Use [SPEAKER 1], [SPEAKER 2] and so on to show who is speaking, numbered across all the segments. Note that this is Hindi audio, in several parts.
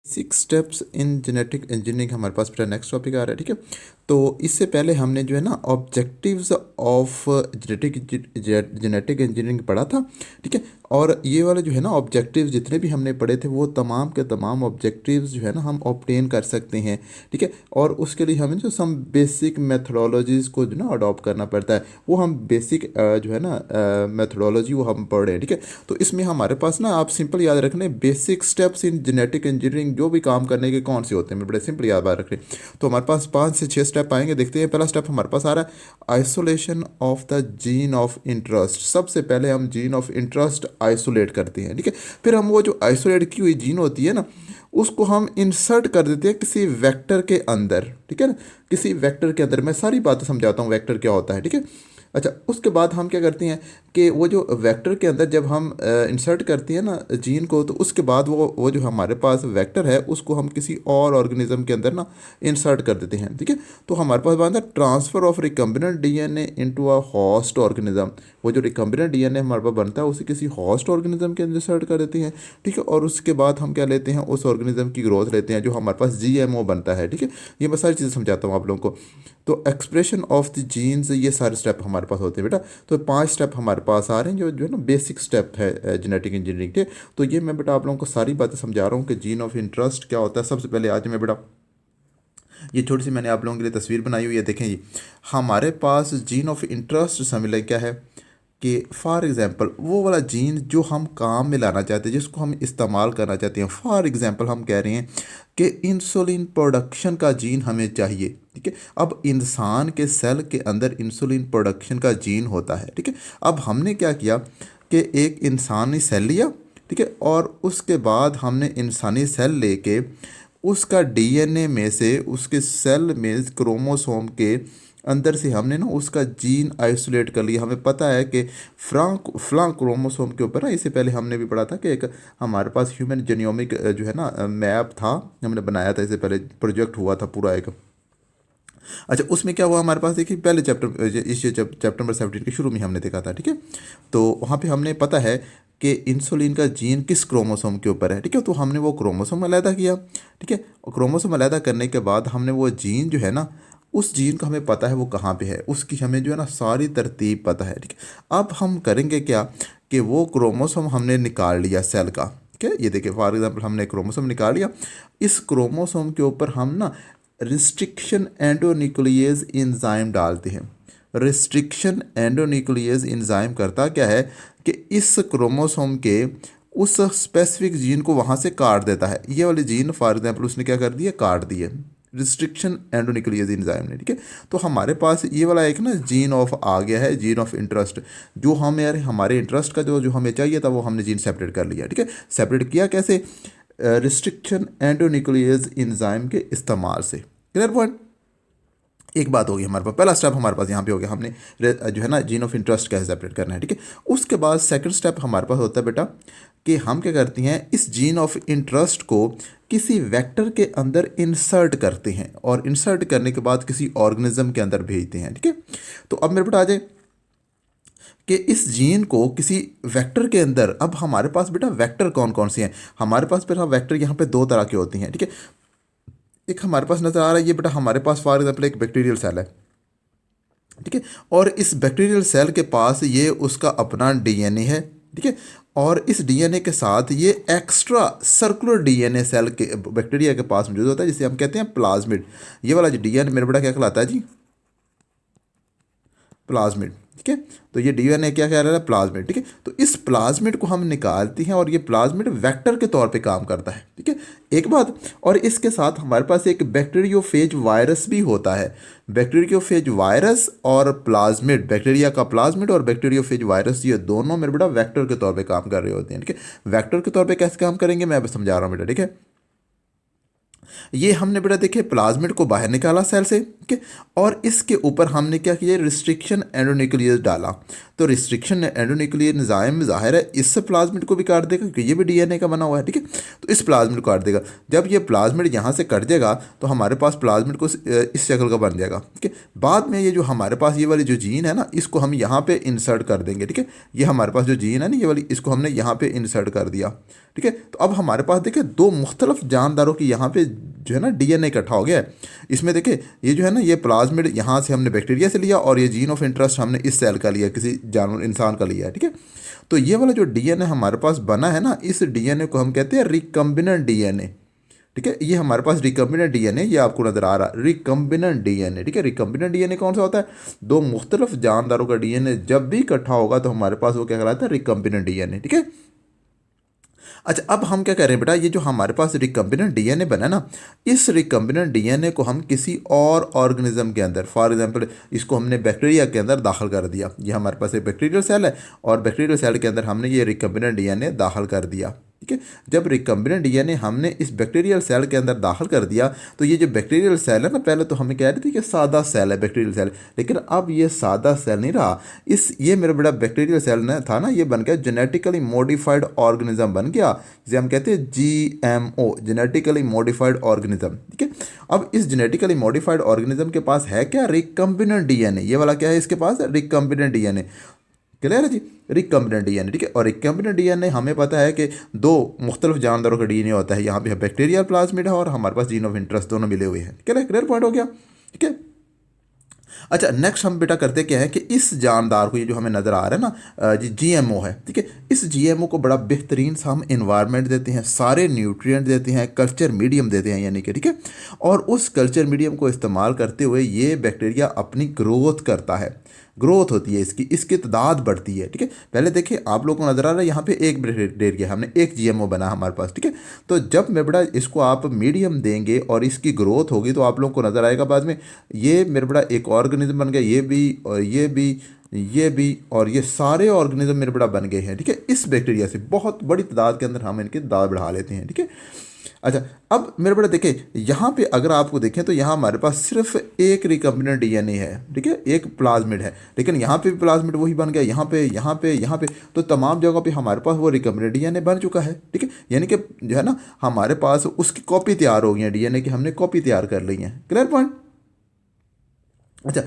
[SPEAKER 1] 6 स्टेप्स इन जेनेटिक इंजीनियरिंग हमारे पास मेरा नेक्स्ट टॉपिक आ रहा है। ठीक है, तो इससे पहले हमने जो है ना ऑब्जेक्टिव्स ऑफ जेनेटिक इंजीनियरिंग पढ़ा था। ठीक है, और ये वाले जो है ना ऑब्जेक्टिव्स जितने भी हमने पढ़े थे वो तमाम के तमाम ऑब्जेक्टिव्स जो है ना हम ऑब्टेन कर सकते हैं। ठीक है, और उसके लिए हमें जो सम बेसिक मेथडोलॉजीज़ को जो ना अडॉप्ट करना पड़ता है, वो हम बेसिक जो है ना मेथडोलॉजी वो हम पढ़ रहे हैं। ठीक है, तो इसमें हमारे पास ना आप सिंपल याद रखने basic steps in genetic engineering जो भी काम करने के कौन से होते हैं, बड़े सिंपल याद रख रहे हैं। तो हमारे पास 5 से 6 स्टेप आएंगे। देखते हैं, पहला स्टेप हमारे पास आ रहा है isolation of the gene of interest. सबसे पहले हम जीन ऑफ इंटरेस्ट आइसोलेट करते हैं। ठीक है, फिर हम वो जो आइसोलेट की हुई जीन होती है ना उसको हम इंसर्ट कर देते हैं किसी वेक्टर के अंदर। ठीक है ना, किसी वेक्टर के अंदर। मैं सारी बातें समझाता हूँ वेक्टर क्या होता है। ठीक है, अच्छा, उसके बाद हम क्या करते हैं कि वो जो वेक्टर के अंदर जब हम इंसर्ट करते हैं ना जीन को, तो उसके बाद वो जो हमारे पास वेक्टर है उसको हम किसी और ऑर्गेनिज्म के अंदर ना इंसर्ट कर देते हैं। ठीक है, तो हमारे पास बनता है transfer of recombinant DNA into a host organism. वो जो रिकम्बिनेंट डीएनए हमारे पास बनता है उसे किसी हॉस्ट ऑर्गेनिज्म के अंदर इंसर्ट कर देते हैं। ठीक है, और उसके बाद हम क्या लेते हैं, उस ऑर्गेनिज्म की ग्रोथ लेते हैं जो हमारे पास जीएमओ बनता है। ठीक है, ये मैं सारी चीज़ें समझाता हूँ आप लोगों को। तो एक्सप्रेशन ऑफ द जीन्स, ये सारे स्टेप हमारे पास होते हैं बेटा। तो 5 स्टेप हमारे पास आ रहे हैं जो है ना बेसिक स्टेप है जेनेटिक इंजीनियरिंग के। तो ये मैं बेटा आप लोगों को सारी बातें समझा रहा हूँ कि जीन ऑफ इंटरेस्ट क्या होता है। सबसे पहले आज मैं बेटा ये छोटी सी मैंने आप लोगों के लिए तस्वीर बनाई हुई है, देखें जी। हमारे पास जीन ऑफ इंटरेस्ट समझ क्या है कि फॉर एग्ज़ाम्पल वो वाला जीन जो हम काम में लाना चाहते हैं, जिसको हम इस्तेमाल करना चाहते हैं। फॉर एग्ज़ाम्पल हम कह रहे हैं कि इंसुलिन प्रोडक्शन का जीन हमें चाहिए। ठीक है, अब इंसान के सेल के अंदर इंसुलिन प्रोडक्शन का जीन होता है। ठीक है, अब हमने क्या किया कि एक इंसानी सेल लिया। ठीक है, और उसके बाद हमने इंसानी सेल लेके उसका डीएनए में से उसके सेल में क्रोमोसोम के अंदर से हमने ना उसका जीन आइसोलेट कर लिया। हमें पता है कि फ्लां क्रोमोसोम के ऊपर ना, इससे पहले हमने भी पढ़ा था कि एक हमारे पास ह्यूमन जेनियोमिक जो है ना मैप था, हमने बनाया था। इससे पहले प्रोजेक्ट हुआ था पूरा एक। अच्छा, उसमें क्या हुआ हमारे पास, देखिए पहले चैप्टर इस चैप्टर नंबर 17 के शुरू में हमने देखा था। ठीक है, तो वहाँ पे हमने पता है कि इंसुलिन का जीन किस क्रोमोसोम के ऊपर है। ठीक है, तो हमने वो क्रोमोसोम अलहदा किया। ठीक है, और क्रोमोसोम अलहदा करने के बाद हमने वो जीन जो है ना, उस जीन का हमें पता है वो कहाँ पे है, उसकी हमें जो है ना सारी तरतीब पता है। ठीक है, अब हम करेंगे क्या कि वो क्रोमोसोम हमने निकाल लिया सेल का। ठीक है, ये देखिए फॉर एग्जांपल हमने क्रोमोसोम निकाल लिया। इस क्रोमोसोम के ऊपर हम ना रिस्ट्रिक्शन एंडोन्यूक्लियेज एंजाइम डालते हैं। रिस्ट्रिक्शन एंडोन्यूक्लियेज एंजाइम करता क्या है कि इस क्रोमोसोम के उस स्पेसिफिक जीन को वहाँ से काट देता है। ये वाले जीन फॉर एग्जांपल उसने क्या कर दिया, काट दिए रिस्ट्रिक्शन एंडोन्यूक्लियेज एंजाइम ने। ठीक है, तो हमारे पास ये वाला एक ना जीन ऑफ आ गया है, जीन ऑफ इंटरेस्ट। जो हम यार हमारे इंटरेस्ट का जो जो हमें चाहिए था वो हमने जीन सेपरेट कर लिया। ठीक है, सेपरेट किया कैसे, रिस्ट्रिक्शन एंडोन्यूक्लियेज एंजाइम के इस्तेमाल से। Clear point. एक बात होगी हमारे पास, पहला स्टेप हमारे पास यहाँ पे हो गया, हमने जो है ना जीन ऑफ इंटरेस्ट कैसे सेपरेट करना है। ठीक है, उसके बाद सेकंड स्टेप हमारे पास होता है बेटा कि हम क्या करते हैं, इस जीन ऑफ इंटरेस्ट को किसी वेक्टर के अंदर इंसर्ट करते हैं और इंसर्ट करने के बाद किसी ऑर्गेनिज्म के अंदर भेजते हैं। ठीक है, तो अब मेरे बेटा आ जाए कि इस जीन को किसी वेक्टर के अंदर, अब हमारे पास बेटा वेक्टर कौन कौन से हैं हमारे पास, बेटा वेक्टर यहाँ पे 2 तरह के होती हैं। ठीक है, एक हमारे पास नज़र आ रहा है ये बेटा हमारे पास फॉर एग्जाम्पल एक बैक्टीरियल सेल है। ठीक है, और इस बैक्टीरियल सेल के पास ये उसका अपना डीएनए है। ठीक है, और इस डीएनए के साथ ये एक्स्ट्रा सर्कुलर डीएनए सेल के बैक्टीरिया के पास मौजूद होता है, जिसे हम कहते हैं प्लाज्मिड। ये वाला जो डीएनए मेरे बेटा क्या कहलाता है जी, प्लाज्मिड। ठीक है, तो ये डीएनए क्या कह रहा है, प्लाज्मिड। ठीक है, तो इस प्लाज्मिड को हम निकालते हैं और ये प्लाज्मिड वेक्टर के तौर पे काम करता है। ठीक है, एक बात, और इसके साथ हमारे पास एक बैक्टीरियोफेज वायरस भी होता है। बैक्टीरियोफेज वायरस और प्लाज्मिड, बैक्टीरिया का प्लाज्मिड और बैक्टीरियोफेज वायरस, ये दोनों मेरे बेटा वेक्टर के तौर पे काम कर रहे होते हैं। ठीक है, वेक्टर के तौर पे कैसे काम करेंगे मैं अब समझा रहा हूँ बेटा। ठीक है, ये हमने बेटा देखे प्लाज्मिड को बाहर निकाला सेल से। ठीक है, और इसके ऊपर हमने क्या किया, रिस्ट्रिक्शन एंडोन्यूक्लियस डाला। तो रिस्ट्रिक्शन एंडोन्यूक्लियर एंजाइम ज़ाहिर है इस प्लाज्मिड को भी काट देगा क्योंकि ये भी डीएनए का बना हुआ है, ठीक है। तो इस प्लाज्मिड को काट देगा। जब ये प्लाज्मिड यहाँ से कट जाएगा तो हमारे पास प्लाज्मिड को इस शक्ल का बन जाएगा, ठीक है। बाद में ये जो हमारे पास ये वाली जो जीन है ना, इसको हम यहाँ पे इंसर्ट कर देंगे, ठीक है। ये हमारे पास जो जीन है ना ये वाली, इसको हमने यहाँ पे इंसर्ट कर दिया, ठीक है। तो अब हमारे पास देखिए दो मुख्तलिफ जानदारों की यहाँ पे जो है ना डीएनए इकट्ठा हो गया है। इसमें देखिए ये जो है ना ये प्लाज्मिड यहाँ से हमने बैक्टीरिया से लिया और ये जीन ऑफ इंटरेस्ट हमने इस सेल का लिया, किसी जानवर इंसान का लिया है, ठीक है। तो ये वाला जो डीएनए हमारे पास बना है ना, इस डीएनए को हम कहते हैं रिकम्बिनेंट डीएनए, ठीक है। ये हमारे पास रिकम्बिनेंट डीएनए, ये आपको नजर आ रहा है रिकम्बिनेंट डीएनए, ठीक है। रिकम्बिनेंट डीएनए कौन सा होता है? दो मुख्तलिफ जानदारों का डीएनए जब भी इकट्ठा होगा तो हमारे पास वो क्या कहलाता है? रिकम्बिनेंट डीएनए, ठीक है। अच्छा, अब हम क्या कर रहे हैं बेटा, ये जो हमारे पास रिकम्बिनेंट डीएनए बना ना, इस रिकम्बिनेंट डीएनए को हम किसी और ऑर्गेनिज्म के अंदर, फॉर एग्जांपल इसको हमने बैक्टीरिया के अंदर दाखिल कर दिया। ये हमारे पास एक बैक्टीरियल सेल है और बैक्टीरियल सेल के अंदर हमने ये रिकम्बिनेंट डीएनए दाखिल कर दिया, ठीक है। जब रिकम्बिनेंट डीएनए हमने इस बैक्टीरियल सेल के अंदर दाखिल कर दिया तो ये जो बैक्टीरियल सेल है ना, पहले तो हमें कह रही थी कि सादा सेल है बैक्टीरियल सेल, लेकिन अब ये सादा सेल नहीं रहा। ये मेरा बड़ा बैक्टीरियल सेल ना था ना, ये बन गया जेनेटिकली मॉडिफाइड ऑर्गेनिज्म बन गया, जिसे हम कहते हैं जीएमओ, जेनेटिकली मॉडिफाइड ऑर्गेनिज्म, ठीक है। अब इस जेनेटिकली मॉडिफाइड ऑर्गेनिज्म के पास है क्या? Recombinant DNA. ये वाला क्या है इसके पास? Recombinant DNA. क्लियर है जी? रिकम्बिनेंट डीएनए, ठीक है। और रिकम्बिनेंट डीएनए हमें पता है कि दो मुख्तलिफ जानदारों का डीएनए होता है। यहाँ पे बैक्टीरियल प्लाज्मिड है और हमारे पास जीन ऑफ इंटरेस्ट, दोनों मिले हुए हैं। क्लियर पॉइंट हो गया, ठीक है। अच्छा, नेक्स्ट हम बेटा करते क्या है कि इस जानदार को, ये जो हमें नज़र आ रहा है ना जीएमओ है, ठीक है। इस जीएमओ को बड़ा बेहतरीन सा हम इन्वायरमेंट देते हैं, सारे न्यूट्रिएंट देते हैं, कल्चर मीडियम देते हैं यानी कि, ठीक है। और उस कल्चर मीडियम को इस्तेमाल करते हुए ये बैक्टीरिया अपनी ग्रोथ करता है, ग्रोथ होती है इसकी तादाद बढ़ती है, ठीक है। पहले देखिए आप लोगों को नजर आ रहा है यहाँ पे एक बैक्टीरिया, हमने एक जीएमओ बना हमारे पास, ठीक है। तो जब मेरे बड़ा इसको आप मीडियम देंगे और इसकी ग्रोथ होगी तो आप लोगों को नजर आएगा बाद में ये मेरे बड़ा एक ऑर्गेनिज्म बन गया, ये भी और ये भी, ये भी और ये सारे ऑर्गेनिज्म मेरे बड़ा बन गए हैं, ठीक है। इस बैक्टीरिया से बहुत बड़ी तादाद के अंदर हम इनकी तादाद बढ़ा लेते हैं, ठीक है। अच्छा, अब मेरे बड़ा देखें यहाँ पे अगर आपको देखें तो यहाँ हमारे पास सिर्फ एक रिकम्बिनेंट डीएनए है, ठीक है, एक प्लाज्मिड है, लेकिन यहाँ पे भी प्लाज्मिड वही बन गया, यहाँ पे यहाँ पे यहाँ पे, तो तमाम जगहों पे हमारे पास वो रिकम्बिनेंट डीएनए बन चुका है, ठीक है। यानी कि जो है ना हमारे पास उसकी कॉपी तैयार हो गई है, डीएनए की हमने कॉपी तैयार कर ली है। Clear point? अच्छा,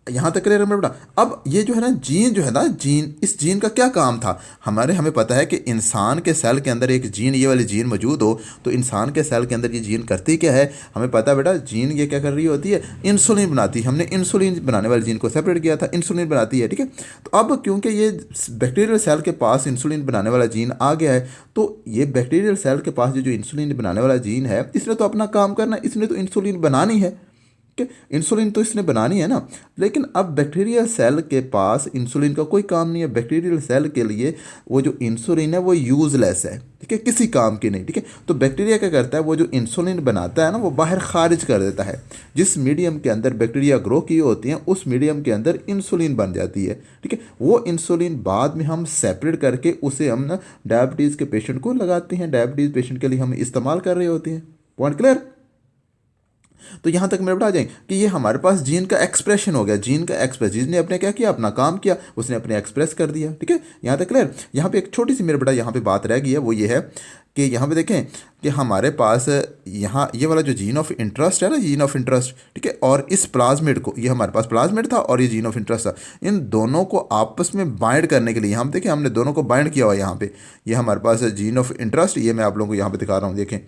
[SPEAKER 1] यहाँ तक क्लियर है मेरा बेटा। अब ये जो है ना जीन, जो है ना जीन, इस जीन का क्या काम था? हमें पता है कि इंसान के सेल के अंदर एक जीन, ये वाली जीन मौजूद हो तो इंसान के सेल के अंदर ये जीन करती क्या है? हमें पता है बेटा, जीन ये क्या कर रही होती है? इंसुलिन बनाती है। हमने इंसुलिन बनाने वाले जीन को सेपरेट किया था, इंसुलिन बनाती है, ठीक है। तो अब क्योंकि ये बैक्टीरियल सेल के पास इंसुलिन बनाने वाला जीन आ गया है, तो ये बैक्टीरियल सेल के पास जो इंसुलिन बनाने वाला जीन है, इसने तो अपना काम करना, इसने तो इंसुलिन बनानी है, इंसुलिन तो इसने बनानी है ना। लेकिन अब बैक्टीरियल सेल के पास इंसुलिन का कोई काम नहीं है। बैक्टीरियल सेल के लिए वो जो इंसुलिन है वो यूजलेस है, ठीक है, किसी काम की नहीं, ठीक है। तो बैक्टीरिया क्या करता है? वो जो इंसुलिन बनाता है ना, वो बाहर खारिज कर देता है। जिस मीडियम के अंदर बैक्टीरिया ग्रो की होती हैं उस मीडियम के अंदर इंसुलिन बन जाती है, ठीक है। वो इंसुलिन बाद में हम सेपरेट करके उसे हम ना डायबिटीज़ के पेशेंट को लगाते हैं, डायबिटीज़ पेशेंट के लिए हम इस्तेमाल कर रहे होते हैं। Point clear? तो यहाँ तक मेरे बता जाएं कि ये हमारे पास जीन का एक्सप्रेशन हो गया, जीन का एक्सप्रेस, जीन ने अपने क्या किया? अपना काम किया, उसने अपने एक्सप्रेस कर दिया, ठीक है। यहाँ तक क्लियर? यहाँ पे एक छोटी सी मेरे बेटा यहाँ पे बात रह गई है, वो ये है कि यहाँ पे देखें कि हमारे पास यहाँ ये वाला जो जीन ऑफ इंटरेस्ट है ना, जीन ऑफ इंटरेस्ट, ठीक है, और इस प्लाज्मिड को, ये हमारे पास प्लाज्मिड था और ये जीन ऑफ इंटरेस्ट था, इन दोनों को आपस में बाइंड करने के लिए हम देखें हमने दोनों को बाइंड किया हुआ है। यहाँ पे ये हमारे पास जीन ऑफ इंटरेस्ट, ये मैं आप लोगों को यहाँ पे दिखा रहा हूँ, देखें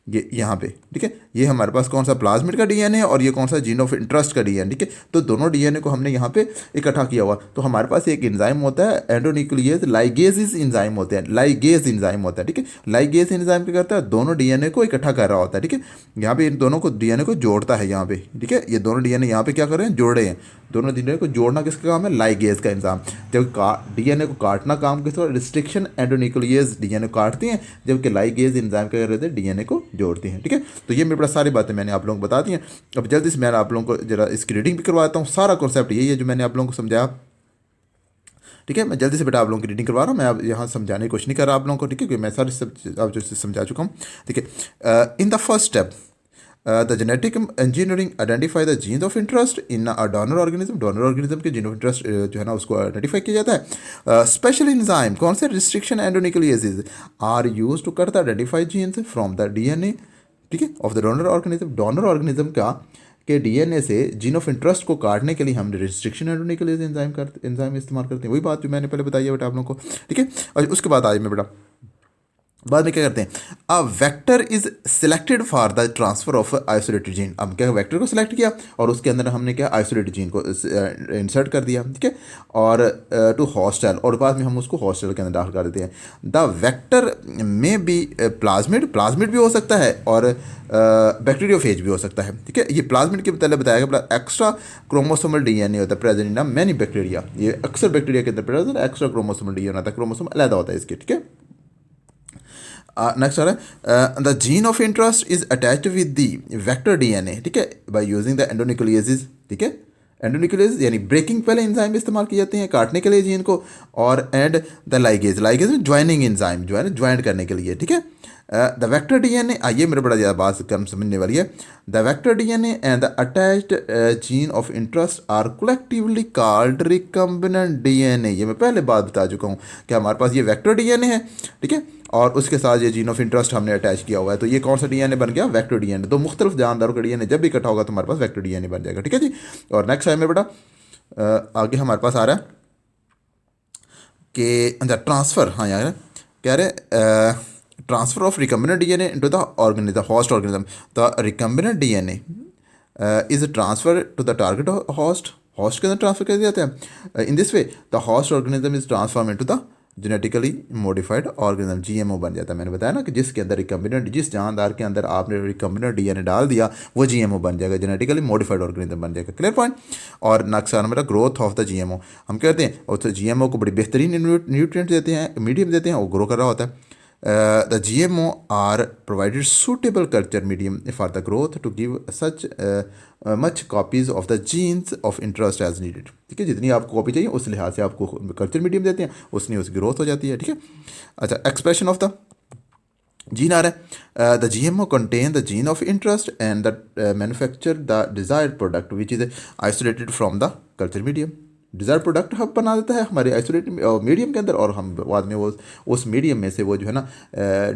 [SPEAKER 1] ये यहाँ पे, ठीक है। ये हमारे पास कौन सा प्लाज्मिड का डीएनए है और ये कौन सा जीन ऑफ इंटरेस्ट का डीएनए, ठीक है। तो दोनों डीएनए को हमने यहाँ पे इकट्ठा किया हुआ। तो हमारे पास एक एंजाइम होता है एंडोन्यूक्लियस लाइगेज एंजाइम होते हैं, लाइगेज एंजाइम होता है, ठीक है। लाइगेज एंजाइम क्या करता है? दोनों डीएनए को इकट्ठा कर रहा होता है, ठीक है। यहाँ पे इन दोनों को डीएनए को जोड़ता है यहाँ पे, ठीक है। ये दोनों डीएनए यहाँ पे क्या कर रहे हैं? जोड़ रहे हैं। दोनों डीएनए को जोड़ना किसका काम है? लाइगेज का एंजाइम। जब डीएनए को काटना काम किसका? रिस्ट्रिक्शन एंडोन्यूक्लियस डीएनए को काटती हैं, जबकि लाइगेज एंजाइम क्या कर रहे थे? डीएनए को जोड़ती हैं, ठीक है। तो ये मेरे पास सारी बातें मैंने आप लोगों को बता दी हैं। अब जल्दी से मैं आप लोगों को जरा इसकी रीडिंग भी करवाता हूँ। सारा कॉन्सेप्ट यही है जो मैंने आप लोगों को समझाया, ठीक है। मैं जल्दी से बेटा आप लोगों की रीडिंग करवा रहा हूँ, मैं अब यहाँ समझाने की कोशिश नहीं कर रहा आप लोगों को, ठीक है, क्योंकि मैं सारी सब आप जो समझा चुका हूँ, ठीक है। In the first step the genetic engineering identify the gene of interest in a donor organism, donor organism के जीन ऑफ इंटरेस्ट जो है ना उसको आइडेंटिफाई किया जाता है। स्पेशल एंजाइम कौन से restriction endonucleases are use to cut the identify genes from the DNA, ठीक है, of the donor organism. Donor organism का के डीएनए से जीन ऑफ इंटरेस्ट को काटने के लिए हम रिस्ट्रिक्शन एंडोन्यूक्लियेज एंजाइम इस्तेमाल करते हैं। वही बात जो मैंने पहले बताई है बेटा आप लोगों को, ठीक है। और उसके बाद आज मैं बेटा बाद में क्या करते हैं, a vector is selected for the transfer of isolated gene. अब क्या वेक्टर को सिलेक्ट किया और उसके अंदर हमने क्या आइसोलेटेड जीन को इंसर्ट कर दिया, ठीक है, और टू हॉस्टल, और बाद में हम उसको हॉस्टल के अंदर दाखिल कर देते हैं। द वेक्टर में बी प्लाज्मिड, प्लाज्मिड भी हो सकता है और बैक्टीरियोफेज भी हो सकता है, ठीक है। ये प्लाज्मिड के पहले बताया गया, एक्स्ट्रा क्रोमोसोमल डीएनए होता है प्रेजेंट इन मैनी बैक्टीरिया। ये अक्सर बैक्टीरिया के अंदर प्रेजेंट एक्स्ट्रा क्रोमोसोमल डीएनए होता है, क्रोमोसोम अलग होता है इसके, ठीक है। नेक्स्ट आ रहा है the gene of interest is attached with the vector DNA, ठीक है, बाय यूजिंग द एंडोन्यूक्लियेसेस, ठीक है। एंडोन्यूक्लियेज यानी ब्रेकिंग पहले एंजाइम इस्तेमाल किए जाते हैं काटने के लिए जीन को, और एंड द लाइगेज, लाइगेज में ज्वाइनिंग एंजाइम जो है ना ज्वाइन करने के लिए, ठीक है। द वेक्टर डीएनए, आइए मेरे बड़ा ज़्यादा बात कम समझने वाली है। The vector DNA and the attached gene of interest are collectively called recombinant DNA. ये मैं पहले बात बता चुका हूँ कि हमारे पास ये वेक्टर डीएनए है, ठीक है, और उसके साथ ये जीन ऑफ इंटरेस्ट हमने अटैच किया हुआ है, तो ये कौन सा डीएनए बन गया, वेक्टर डीएनए। तो मुख्तलिफ जानदारों का डीएनए जब भी इकट्ठा होगा तो हमारे पास वेक्टर डीएनए बन जाएगा, ठीक है जी। और नेक्स्ट है मेरे बेटा आगे हमारे पास आ रहा है कि अच्छा ट्रांसफ़र, हाँ यार कह रहे transfer of recombinant DNA into the organism, host organism. The recombinant DNA is transfer to the target host, host के अंदर ट्रांसफर कर दिया जाता है। In this way the host organism is transform into the genetically modified organism, GMO बन जाता है। मैंने बताया ना कि जिसके अंदर रिकम्बिनेंट, जिस जानदार के अंदर आपने रिकम्बिनेंट डीएनए डाल दिया वो जीएमओ बन जाएगा, जेनेटिकली मॉडिफाइड ऑर्गेनिज्म बन जाएगा। Clear point. और नेक्स्ट मेरा ग्रोथ ऑफ द जीएमओ, हम कहते हैं और जीएमओ को बड़ी बेहतरीन न्यूट्रिएंट्स देते हैं, मीडियम देते हैं, वो ग्रो कर रहा होता है। The GMO are provided suitable culture medium for the growth to give such much copies of the genes of interest as needed, ठीक है। जितनी आपको कॉपी चाहिए उस लिहाज से आपको कल्चर मीडियम देते हैं, उसकी ग्रोथ हो जाती है, ठीक है। अच्छा एक्सप्रेशन ऑफ द जीन आ रहा है, the GMO contain the gene of interest and the manufacture the desired product which is isolated from the culture medium। Desire product हम बना देता है हमारे आइसोलेट मीडियम के अंदर, और हम बाद में वो उस मीडियम में से वो जो है ना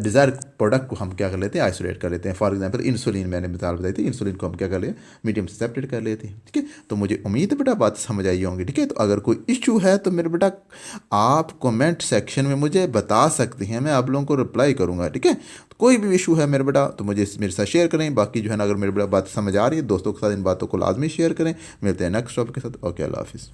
[SPEAKER 1] डिज़ायर प्रोडक्ट को हम क्या कर लेते हैं, आइसोलेट कर लेते हैं। फॉर एग्जांपल इंसुलिन, मैंने मिसाल बताई थी, इंसुलिन को हम क्या कर लें, मीडियम से सेपरेट कर लेते हैं, ठीक है। तो मुझे उम्मीद है बेटा बात समझ आई होंगी, ठीक है। तो अगर कोई इशू है तो मेरे बेटा आप कमेंट सेक्शन में मुझे बता सकते हैं, मैं आप लोगों को रिप्लाई करूँगा, ठीक है। तो कोई भी इशू है मेरे बेटा तो मुझे मेरे साथ शेयर करें। बाकी जो है ना अगर मेरे बेटा बात समझ आ रही है दोस्तों के साथ इन बातों को लाजमी शेयर करें। मिलते हैं नेक्स्ट टॉपिक के साथ। ओके, अल्लाह हाफिज़।